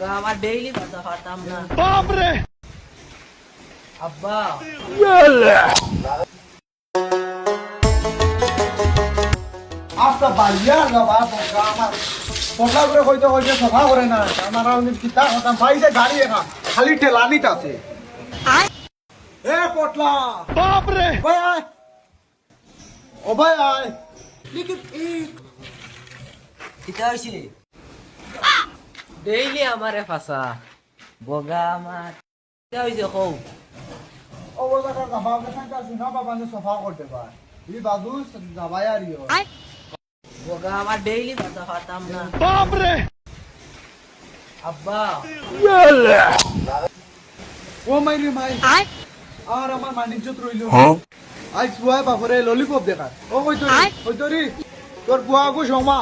বগা আমার ডেইলি কথা পারতাম না। বাপরে আব্বা আস্তা বাড়িয়া যাবা বগা আমার পটলা করে কইতে কইতে সফা করে না আমার আমি কিতা কথা পাইছে গাড়ি একা খালি ঠেলানিত আছে এ পটলা বাপরে ভাই আয় ও ভাই আয় লিখিত ই কিতা হইছে? ডেইলি আমারে ফাঁসা বগা আমার কিতা হইছে কও? ও বলা কা যাবা কাছে আছে না বাবা নে সফা করতে পার ই বাজু যাবাই আর ইও বগা আমার ডেইলি কথা পারতাম না। বাপরে আব্বা ও মাইরে মাই আর আমার মানিজ্জত রইলো আজ বুয়া বাপরে ললিপপ দেখা ও কইতরি তোর বুয়া গো সমা